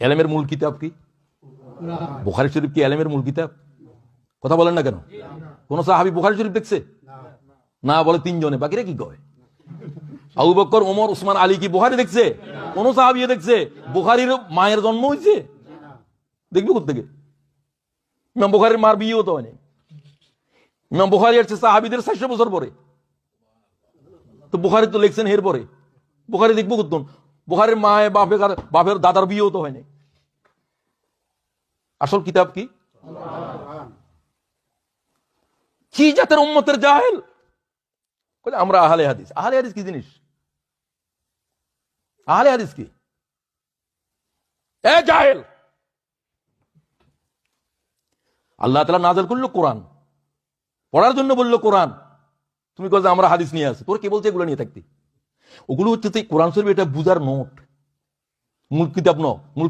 এলেমের মূল কিতাব কি? বুখারী শরীফ কি এলেমের মূল কিতাব? কথা বলেন না কেন? কোন সাহাবী বুখারী শরীফ দেখছে না? বলে তিনজনে, বাকিরা কি কয়? আবু বকর, ওমর, উসমান, আলী কি বুখারী দেখছে? কোন সাহাবী দেখছে? বুখারীর মায়ের জন্ম হয়েছে? দেখবে কোথেকে? ইমাম বুখারীর মার বিয়েও তো হয়নি। ইমাম বুখারী আসছে সাহাবীদের 400 বছর পরে, তো বুখারী তো লিখছেন এর পরে। বুখারী দেখবো কোথন? বুখারীর মায়ের বাপের দাদার বিয়েও তো হয়নি। আসল কিতাব কি? কি জাতের উম্মতের জাহেল? আমরা আহলে হাদিস। আহলে হাদিস কি জিনিস? আহলে হাদিস কি? এ জাহেল! আল্লাহ তাআলা নাযিল করলো কোরআন, পড়ার জন্য বললো কোরআন। তুমি কইছো আমরা হাদিস নিয়ে আসি। তোর কে বলছে এগুলো নিয়ে থাকতে? ওগুলো হচ্ছে কোরআন শরীফ, এটা বুঝার নোট, মূল কিতাব নয়।